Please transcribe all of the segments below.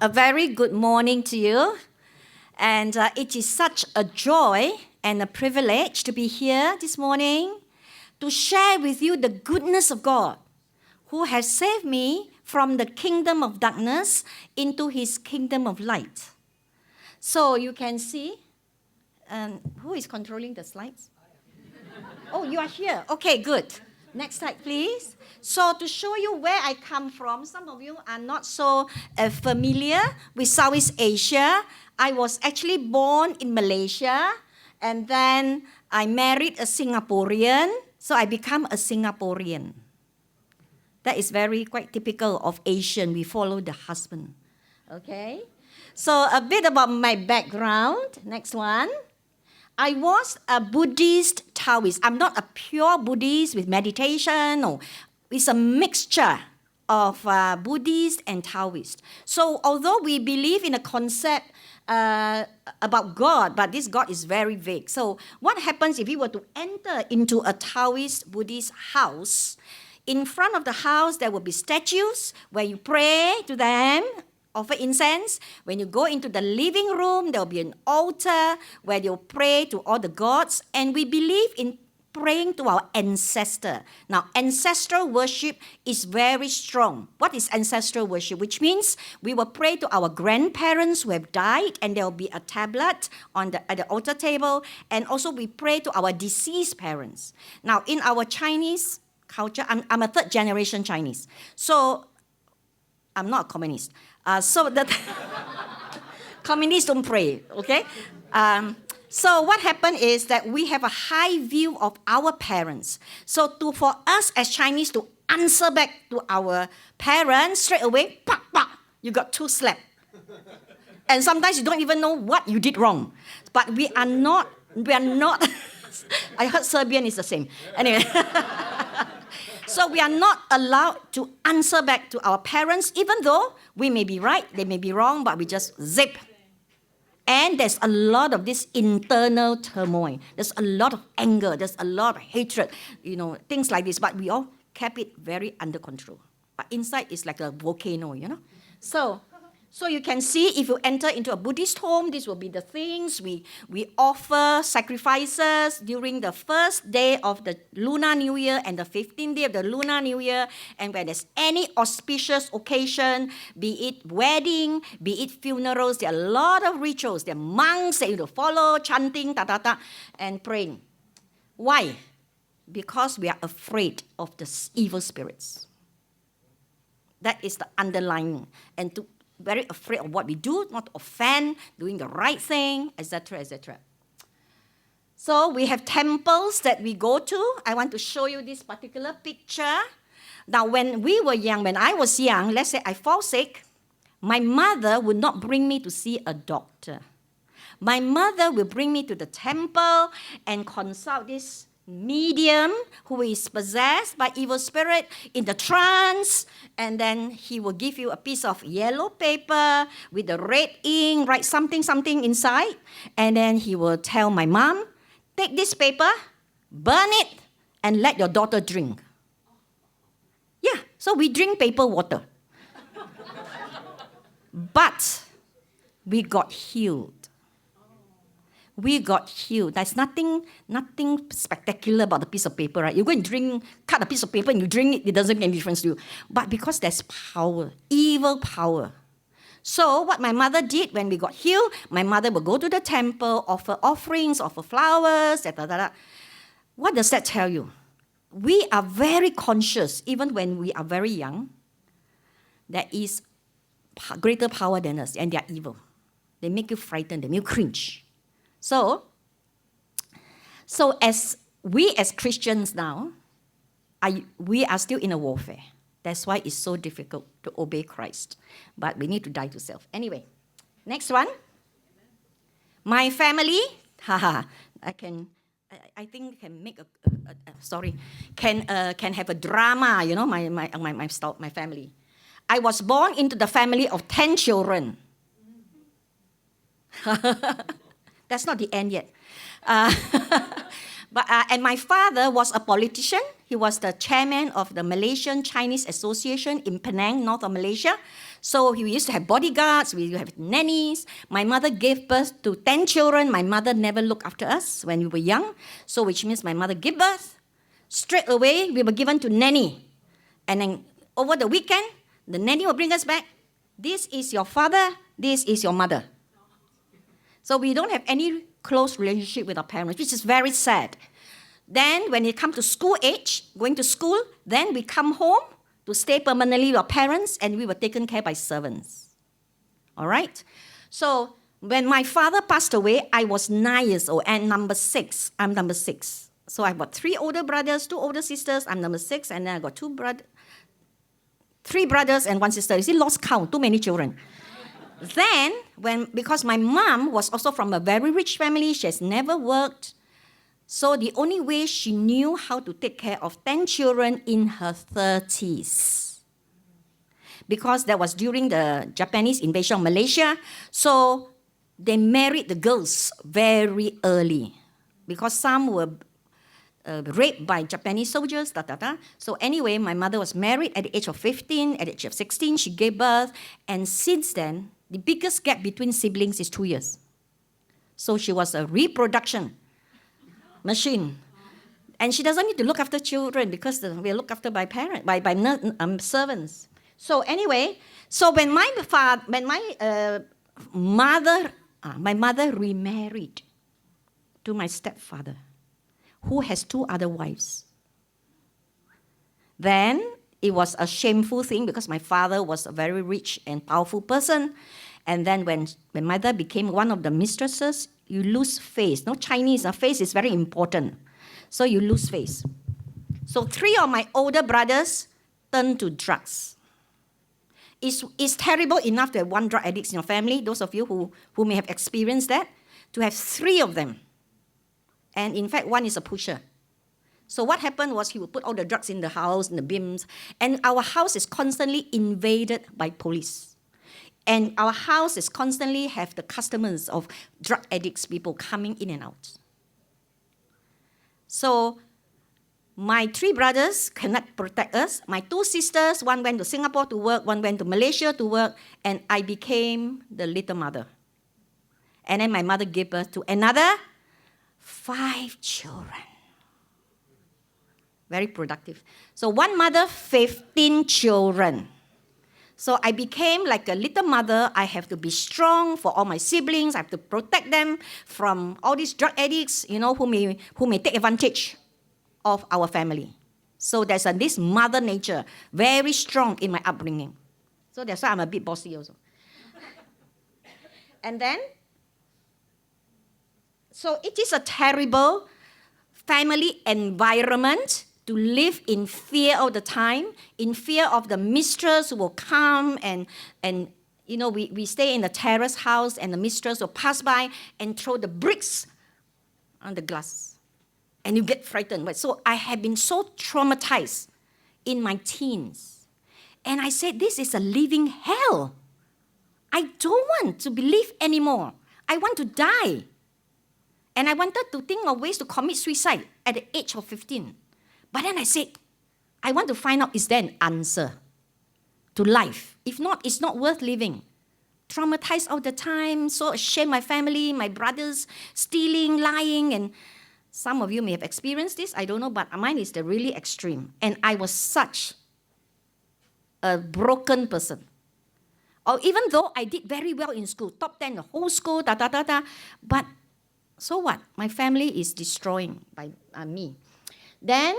A very good morning to you. And it is such a joy and a privilege to be here this morning to share with you the goodness of God who has saved me from the kingdom of darkness into his kingdom of light. So you can see, who is controlling the slides? Oh, you are here. Okay, good. Next slide, please. So to show you where I come from, some of you are not so familiar with Southeast Asia. I was actually born in Malaysia, and then I married a Singaporean, so I become a Singaporean. That is quite typical of Asian. We follow the husband. Okay? So a bit about my background. Next one. I was a Buddhist Taoist. I'm not a pure Buddhist with meditation. No, it's a mixture of Buddhist and Taoist. So although we believe in a concept about God, but this God is very vague. So what happens if you were to enter into a Taoist Buddhist house? In front of the house, there will be statues where you pray to them, offer incense. When you go into the living room, there will be an altar where you'll pray to all the gods. And we believe in praying to our ancestor. Now, ancestral worship is very strong. What is ancestral worship? Which means we will pray to our grandparents who have died, and there will be a tablet at the altar table. And also we pray to our deceased parents. Now, in our Chinese culture, I'm a third generation Chinese. So I'm not a communist. So that communists don't pray, okay? So what happened is that we have a high view of our parents. So for us as Chinese to answer back to our parents straight away, pak, pak, you got 2 slaps. And sometimes you don't even know what you did wrong. But we are not, I heard Serbian is the same. Anyway. So we are not allowed to answer back to our parents, even though we may be right, they may be wrong, but we just zip. And there's a lot of this internal turmoil. There's a lot of anger. There's a lot of hatred, things like this. But we all kept it very under control. But inside is like a volcano, So you can see if you enter into a Buddhist home, these will be the things. We offer sacrifices during the first day of the Lunar New Year and the 15th day of the Lunar New Year. And when there's any auspicious occasion, be it wedding, be it funerals, there are a lot of rituals. There are monks that you follow, chanting, and praying. Why? Because we are afraid of the evil spirits. That is the underlying. And very afraid of what we do, not to offend, doing the right thing, etc., etc. So we have temples that we go to. I want to show you this particular picture. Now, when I was young, let's say I fall sick, my mother would not bring me to see a doctor. My mother will bring me to the temple and consult this medium who is possessed by evil spirit in the trance, and then he will give you a piece of yellow paper with the red ink, write something inside, and then he will tell my mom, take this paper, burn it, and let your daughter drink. Yeah, so we drink paper water. But we got healed. We got healed. There's nothing spectacular about the piece of paper, right? You go and cut a piece of paper and you drink it, it doesn't make any difference to you. But because there's power, evil power. So what my mother did when we got healed, my mother would go to the temple, offer offerings, offer flowers, What does that tell you? We are very conscious, even when we are very young, there is greater power than us, and they are evil. They make you frightened, they make you cringe. So as Christians now, we are still in a warfare. That's why it's so difficult to obey Christ. But we need to die to self. Anyway, next one. My family, I think can make can have a drama, my family. I was born into the family of 10 children. That's not the end yet. And my father was a politician. He was the chairman of the Malaysian Chinese Association in Penang, north of Malaysia. So we used to have bodyguards, we used to have nannies. My mother gave birth to 10 children. My mother never looked after us when we were young. So which means my mother gave birth. Straight away, we were given to nanny. And then over the weekend, the nanny will bring us back. This is your father, this is your mother. So we don't have any close relationship with our parents, which is very sad. Then when it comes to school age, going to school, then we come home to stay permanently with our parents, and we were taken care by servants. All right? So when my father passed away, I was 9 years old, and number 6. I'm number 6. So I've got 3 older brothers, 2 older sisters. I'm number 6, and then I got 3 brothers and 1 sister. You see, lost count, too many children. Then, because my mom was also from a very rich family, she has never worked. So the only way she knew how to take care of 10 children in her 30s. Because that was during the Japanese invasion of Malaysia. So they married the girls very early. Because some were raped by Japanese soldiers, So anyway, my mother was married at the age of 15. At the age of 16, she gave birth. And since then, the biggest gap between siblings is 2 years. So she was a reproduction machine. And she doesn't need to look after children because we're looked after by parents, by servants. So anyway, so when my mother remarried to my stepfather, who has 2 other wives. Then it was a shameful thing because my father was a very rich and powerful person. And then when mother became one of the mistresses, you lose face. No, Chinese, face is very important. So you lose face. So 3 of my older brothers turned to drugs. It's terrible enough to have 1 drug addict in your family, those of you who may have experienced that, to have 3 of them. And in fact, 1 is a pusher. So what happened was he would put all the drugs in the house, in the bins, and our house is constantly invaded by police. And our house is constantly have the customers of drug addicts, people coming in and out. So my 3 brothers cannot protect us. My 2 sisters, 1 went to Singapore to work, 1 went to Malaysia to work, and I became the little mother. And then my mother gave birth to another 5 children. Very productive. So 1 mother, 15 children. So I became like a little mother. I have to be strong for all my siblings. I have to protect them from all these drug addicts, who may take advantage of our family. So there's this mother nature, very strong in my upbringing. So that's why I'm a bit bossy also. And then, so it is a terrible family environment to live in fear all the time, in fear of the mistress who will come and we stay in the terrace house and the mistress will pass by and throw the bricks on the glass. And you get frightened. So I have been so traumatized in my teens. And I said, this is a living hell. I don't want to believe anymore. I want to die. And I wanted to think of ways to commit suicide at the age of 15. But then I said, I want to find out, is there an answer to life? If not, it's not worth living. Traumatized all the time, so ashamed my family, my brothers, stealing, lying, and some of you may have experienced this, I don't know, but mine is the really extreme. And I was such a broken person. Or even though I did very well in school, top 10 the whole school, but so what? My family is destroying by me. Then,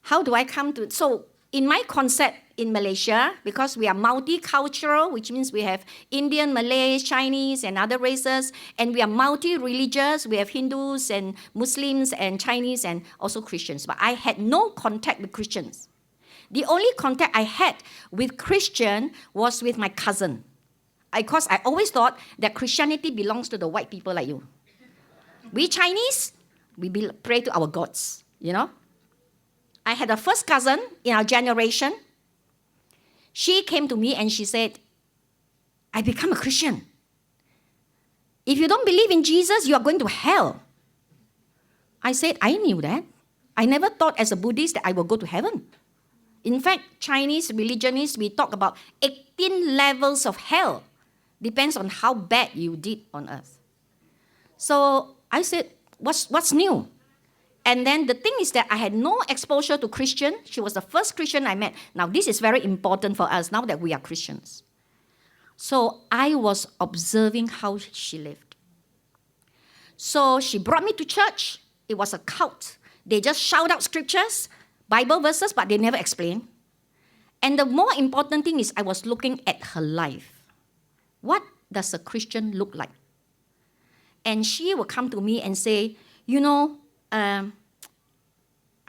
how do I come to... So, in my concept in Malaysia, because we are multicultural, which means we have Indian, Malay, Chinese, and other races, and we are multi-religious, we have Hindus and Muslims and Chinese and also Christians. But I had no contact with Christians. The only contact I had with Christian was with my cousin. Because I always thought that Christianity belongs to the white people like you. We Chinese, we pray to our gods, I had a first cousin in our generation. She came to me and she said, I become a Christian. If you don't believe in Jesus, you are going to hell. I said, I knew that. I never thought as a Buddhist that I will go to heaven. In fact, Chinese religionists, we talk about 18 levels of hell. Depends on how bad you did on earth. So I said, what's new? And then the thing is that I had no exposure to Christian. She was the first Christian I met. Now, this is very important for us now that we are Christians. So I was observing how she lived. So she brought me to church. It was a cult. They just shout out scriptures, Bible verses, but they never explain. And the more important thing is I was looking at her life. What does a Christian look like? And she would come to me and say, I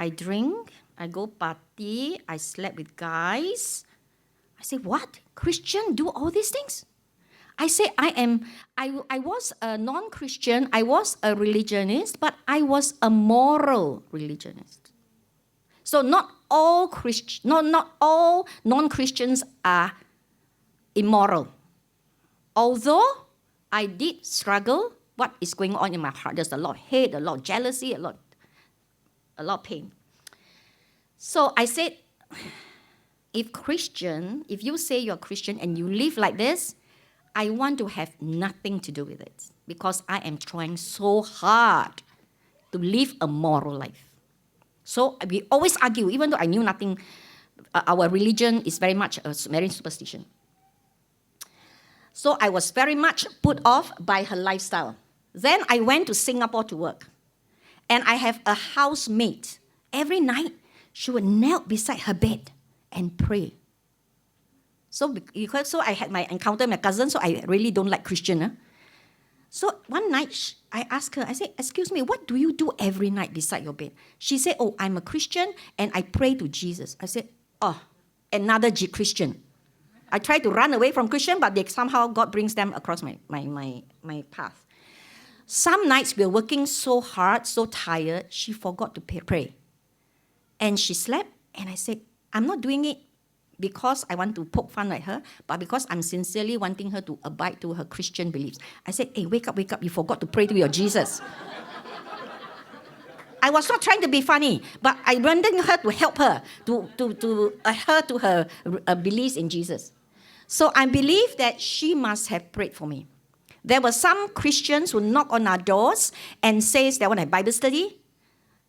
drink, I go party, I slept with guys. I say, what? Christian do all these things? I say, I was a non-Christian, I was a religionist, but I was a moral religionist. So not all non-Christians are immoral. Although I did struggle, what is going on in my heart? There's a lot of hate, a lot of jealousy, a lot of pain. So I said, if you say you're Christian and you live like this, I want to have nothing to do with it because I am trying so hard to live a moral life. So we always argue, even though I knew nothing, our religion is very much a very superstition. So I was very much put off by her lifestyle. Then I went to Singapore to work. And I have a housemate. Every night, she would kneel beside her bed and pray. So I had my encounter with my cousin, so I really don't like Christian. So one night, I asked her, I said, excuse me, what do you do every night beside your bed? She said, oh, I'm a Christian and I pray to Jesus. I said, oh, another Christian. I try to run away from Christian, but somehow God brings them across my path. Some nights we were working so hard, so tired, she forgot to pray. And she slept, and I said, I'm not doing it because I want to poke fun at her, but because I'm sincerely wanting her to abide to her Christian beliefs. I said, hey, wake up, you forgot to pray to your Jesus. I was not trying to be funny, but I wanted her to help her, to her beliefs in Jesus. So I believe that she must have prayed for me. There were some Christians who knock on our doors and says they want a Bible study.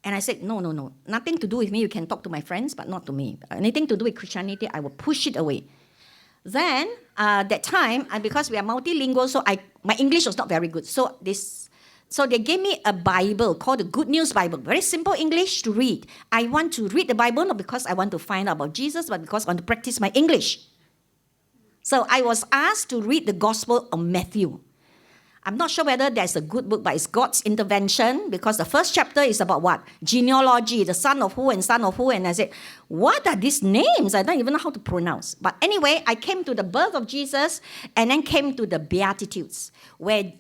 And I said, no, nothing to do with me. You can talk to my friends, but not to me. Anything to do with Christianity, I will push it away. Then, that time, because we are multilingual, so my English was not very good. So they gave me a Bible called the Good News Bible. Very simple English to read. I want to read the Bible not because I want to find out about Jesus, but because I want to practice my English. So I was asked to read the Gospel of Matthew. I'm not sure whether that's a good book, but it's God's intervention because the first chapter is about what? Genealogy, the son of who and son of who. And I said, what are these names? I don't even know how to pronounce. But anyway, I came to the birth of Jesus and then came to the Beatitudes where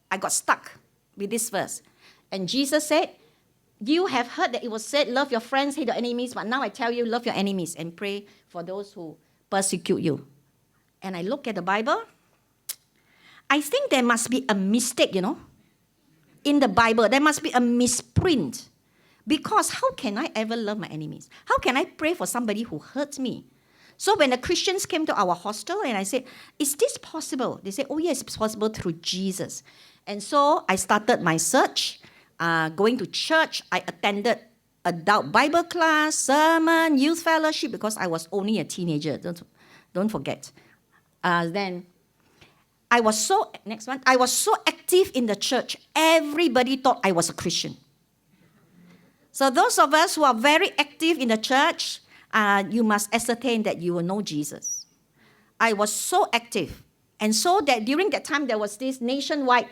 I got stuck with this verse. And Jesus said, you have heard that it was said, love your friends, hate your enemies. But now I tell you, love your enemies and pray for those who persecute you. And I look at the Bible. I think there must be a mistake, in the Bible. There must be a misprint. Because how can I ever love my enemies? How can I pray for somebody who hurts me? So when the Christians came to our hostel and I said, is this possible? They said, oh yes, it's possible through Jesus. And so I started my search, going to church. I attended adult Bible class, sermon, youth fellowship, because I was only a teenager. Don't forget. Then I was so active in the church, everybody thought I was a Christian. So those of us who are very active in the church, you must ascertain that you will know Jesus. I was so active. And so that during that time, there was this nationwide,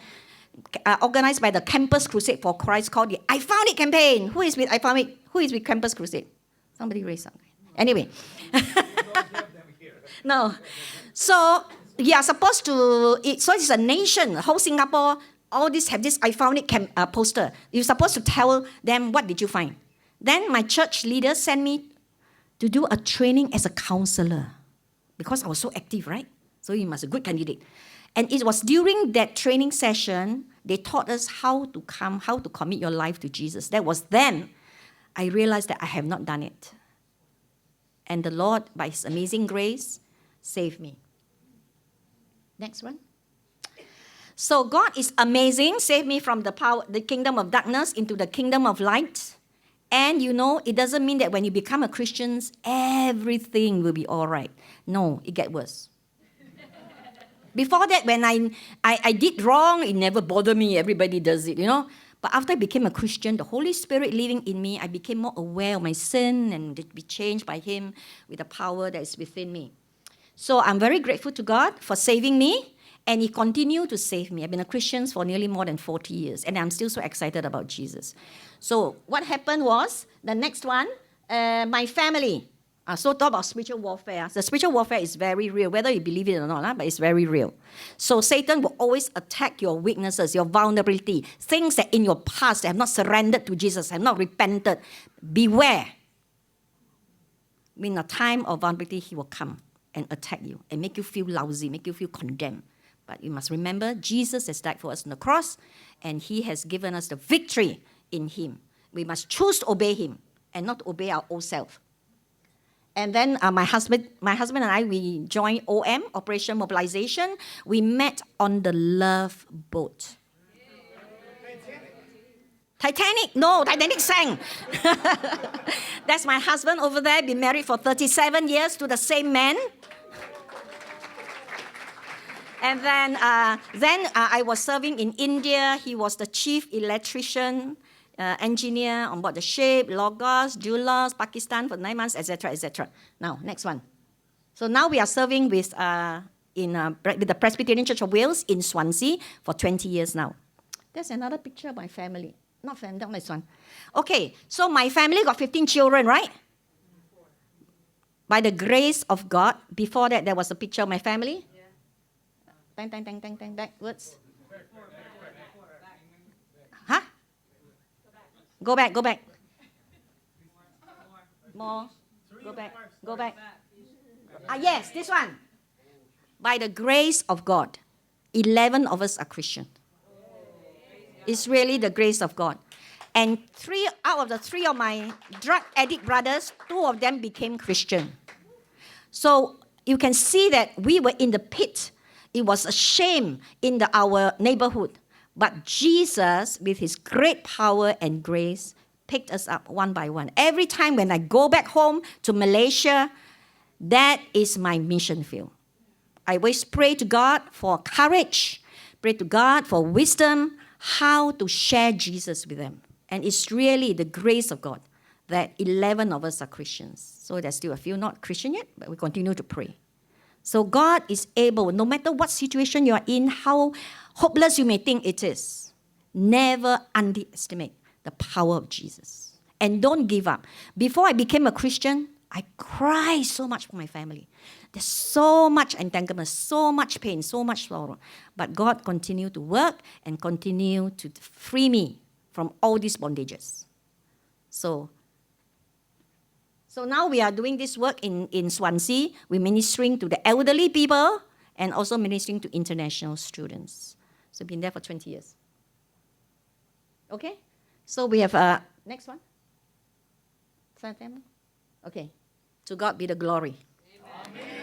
organized by the Campus Crusade for Christ called the I Found It campaign. Who is with I Found It? Who is with Campus Crusade? Somebody raise up. Anyway. No. So you are supposed to, so it's a nation, whole Singapore, all this have this I Found It poster. You're supposed to tell them what did you find. Then my church leader sent me to do a training as a counselor because I was so active, right? So you must be a good candidate. And it was during that training session, they taught us how to commit your life to Jesus. That was then I realized that I have not done it. And the Lord, by His amazing grace, saved me. Next one. So God is amazing, saved me from the kingdom of darkness into the kingdom of light. And it doesn't mean that when you become a Christian, everything will be all right. No, it gets worse. Before that, when I did wrong, it never bothered me. Everybody does it, But after I became a Christian, the Holy Spirit living in me, I became more aware of my sin and to be changed by Him with the power that is within me. So I'm very grateful to God for saving me, and He continued to save me. I've been a Christian for nearly more than 40 years, and I'm still so excited about Jesus. So what happened was, the next one, my family. So talk about spiritual warfare. The spiritual warfare is very real, whether you believe it or not, but it's very real. So Satan will always attack your weaknesses, your vulnerability, things that in your past that have not surrendered to Jesus, have not repented. Beware. In a time of vulnerability, he will come and attack you and make you feel lousy, make you feel condemned. But you must remember, Jesus has died for us on the cross, and He has given us the victory in Him. We must choose to obey Him and not obey our old self. And then my husband and I, we joined OM, Operation Mobilization. We met on the Love Boat. Titanic? No, Titanic sank. That's my husband over there, been married for 37 years to the same man. And then I was serving in India. He was the chief electrician, engineer on board the ship, Lagos, Julas, Pakistan for 9 months, etc., etc. Now, next one. So now we are serving with the Presbyterian Church of Wales in Swansea for 20 years now. There's another picture of my family. Not this one. Okay, so my family got 15 children, right? By the grace of God. Before that, there was a picture of my family. Backwards. Huh? Go back. More. Go back. Yes, this one. By the grace of God, 11 of us are Christian. It's really the grace of God. And 3 out of the 3 of my drug addict brothers, 2 of them became Christian. So you can see that we were in the pit. It was a shame in our neighborhood. But Jesus, with His great power and grace, picked us up one by one. Every time when I go back home to Malaysia, that is my mission field. I always pray to God for courage, pray to God for wisdom, how to share Jesus with them. And it's really the grace of God that 11 of us are Christians. So there's still a few not Christian yet, but we continue to pray. So God is able, no matter what situation you are in, how hopeless you may think it is, never underestimate the power of Jesus. And don't give up. Before I became a Christian, I cried so much for my family. There's so much entanglement, so much pain, so much sorrow. But God continued to work and continue to free me from all these bondages. So now we are doing this work in Swansea. We're ministering to the elderly people and also ministering to international students. So I've been there for 20 years. Okay? So we have, next one. Okay. To God be the glory. Amen.